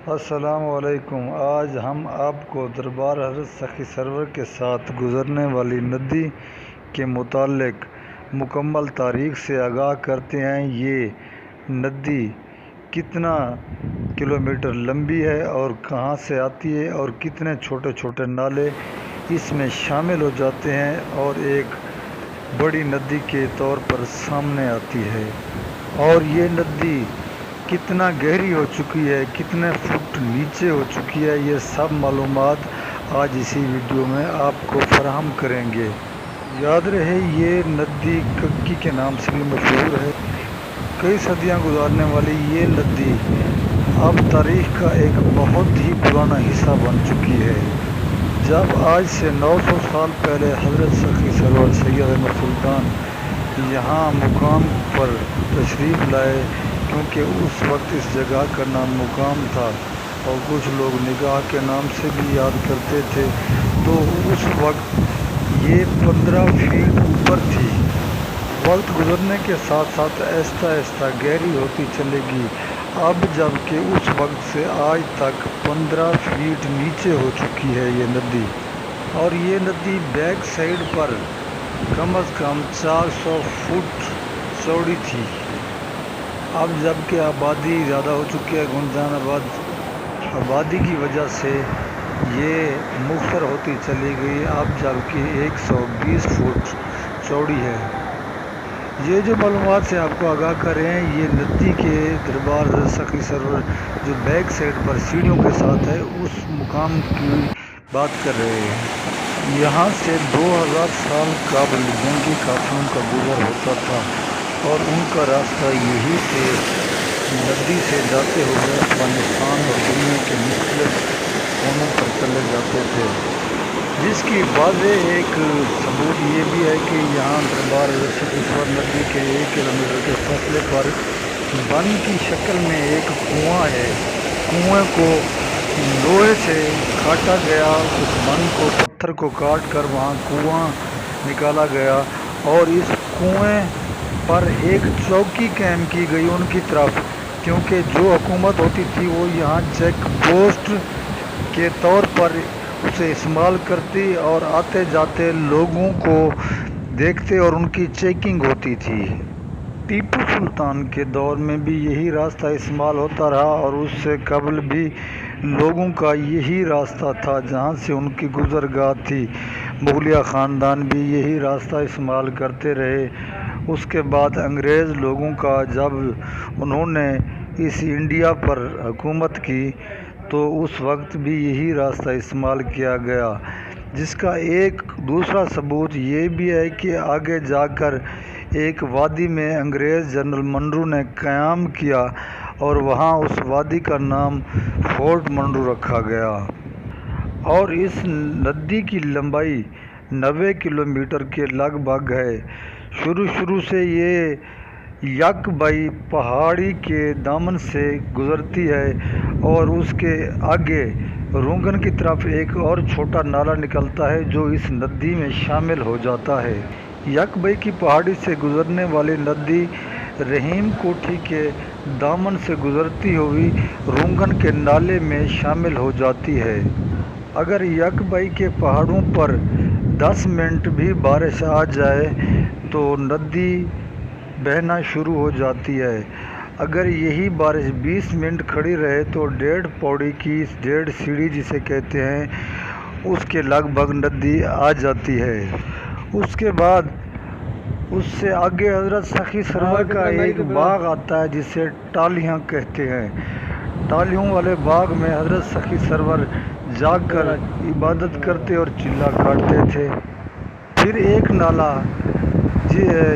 السلام علیکم۔ آج ہم آپ کو دربار حضرت سخی سرور کے ساتھ گزرنے والی ندی کے متعلق مکمل تاریخ سے آگاہ کرتے ہیں۔ یہ ندی کتنا کلومیٹر لمبی ہے اور کہاں سے آتی ہے اور کتنے چھوٹے چھوٹے نالے اس میں شامل ہو جاتے ہیں اور ایک بڑی ندی کے طور پر سامنے آتی ہے، اور یہ ندی کتنا گہری ہو چکی ہے، کتنے فٹ نیچے ہو چکی ہے، یہ سب معلومات آج اسی ویڈیو میں آپ کو فراہم کریں گے۔ یاد رہے یہ ندی ککی کے نام سے بھی مشہور ہے۔ کئی صدیاں گزارنے والی یہ ندی اب تاریخ کا ایک بہت ہی پرانا حصہ بن چکی ہے۔ جب آج سے 900 سال پہلے حضرت سخی سرور سید احمد سلطان یہاں مقام پر تشریف لائے، کیونکہ اس وقت اس جگہ کا نام مقام تھا اور کچھ لوگ نگاہ کے نام سے بھی یاد کرتے تھے، تو اس وقت یہ 15 فیٹ اوپر تھی۔ وقت گزرنے کے ساتھ ساتھ آہستہ آہستہ گہری ہوتی چلے گی، اب جب کہ اس وقت سے آج تک 15 فیٹ نیچے ہو چکی ہے یہ ندی، اور یہ ندی بیک سائیڈ پر کم از کم 400 فٹ چوڑی تھی۔ اب جب کہ آبادی زیادہ ہو چکی ہے، گنجان آبادی کی وجہ سے یہ مختصر ہوتی چلی گئی، اب جب کہ 120 فٹ چوڑی ہے۔ یہ جو معلومات سے آپ کو آگاہ کر رہے ہیں، یہ ندی کے دربار حضرت سخی سرور جو بیک سائیڈ پر سیڑھیوں کے ساتھ ہے، اس مقام کی بات کر رہے ہیں۔ یہاں سے 2000 سال قبل جنگی قافلوں کا گزر ہوتا تھا اور ان کا راستہ یہی سے ندی سے جاتے ہوئے افغانستان اور دنیا کے مختلف کونوں پر چلے جاتے تھے، جس کی واضح ایک ثبوت یہ بھی ہے کہ یہاں دربار حضرت سخی سرور ندی کے 1 کلومیٹر کے فاصلے پر بن کی شکل میں ایک کنواں ہے۔ کنویں کو لوہے سے کاٹا گیا، اس بن کو پتھر کو کاٹ کر وہاں کنواں نکالا گیا، اور اس کنویں پر ایک چوکی قائم کی گئی ان کی طرف، کیونکہ جو حکومت ہوتی تھی وہ یہاں چیک پوسٹ کے طور پر اسے استعمال کرتی اور آتے جاتے لوگوں کو دیکھتے اور ان کی چیکنگ ہوتی تھی۔ ٹیپو سلطان کے دور میں بھی یہی راستہ استعمال ہوتا رہا، اور اس سے قبل بھی لوگوں کا یہی راستہ تھا جہاں سے ان کی گزرگاہ تھی۔ مغلیہ خاندان بھی یہی راستہ استعمال کرتے رہے۔ اس کے بعد انگریز لوگوں کا جب انہوں نے اس انڈیا پر حکومت کی تو اس وقت بھی یہی راستہ استعمال کیا گیا، جس کا ایک دوسرا ثبوت یہ بھی ہے کہ آگے جا کر ایک وادی میں انگریز جنرل منرو نے قیام کیا اور وہاں اس وادی کا نام فورٹ منرو رکھا گیا، اور اس ندی کی لمبائی 90 کلومیٹر کے لگ بھگ ہے۔ شروع سے یہ یک بائی پہاڑی کے دامن سے گزرتی ہے اور اس کے آگے رونگن کی طرف ایک اور چھوٹا نالا نکلتا ہے جو اس ندی میں شامل ہو جاتا ہے۔ یک بائی کی پہاڑی سے گزرنے والی ندی رحیم کوٹھی کے دامن سے گزرتی ہوئی رونگن کے نالے میں شامل ہو جاتی ہے۔ اگر یک بائی کے پہاڑوں پر 10 منٹ بھی بارش آ جائے تو ندی بہنا شروع ہو جاتی ہے۔ اگر یہی بارش 20 منٹ کھڑی رہے تو 1.5 پوڑی کی 1.5 سیڑھی جسے کہتے ہیں، اس کے لگ بھگ ندی آ جاتی ہے۔ اس کے بعد اس سے آگے حضرت سخی سرور کا ایک باغ آتا ہے جسے ٹاہلیاں کہتے ہیں۔ ٹاہلیوں والے باغ میں حضرت سخی سرور جا کر عبادت کرتے اور چلا کاٹتے تھے۔ پھر ایک نالا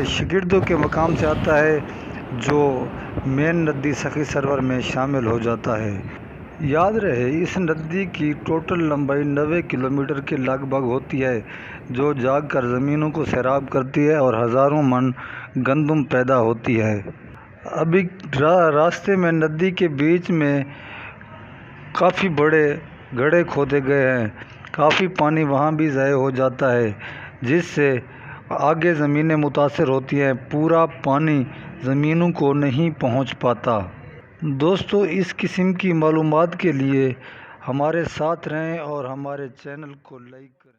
شگردوں کے مقام سے آتا ہے جو مین ندی سخی سرور میں شامل ہو جاتا ہے۔ یاد رہے اس ندی کی ٹوٹل لمبائی 90 کلومیٹر کے لگ بھگ ہوتی ہے، جو جا کر زمینوں کو سیراب کرتی ہے اور ہزاروں من گندم پیدا ہوتی ہے۔ ابھی راستے میں ندی کے بیچ میں کافی بڑے گڑھے کھودے گئے ہیں، کافی پانی وہاں بھی ضائع ہو جاتا ہے، جس سے آگے زمینیں متاثر ہوتی ہیں، پورا پانی زمینوں کو نہیں پہنچ پاتا۔ دوستو اس قسم کی معلومات کے لیے ہمارے ساتھ رہیں اور ہمارے چینل کو لائک کریں۔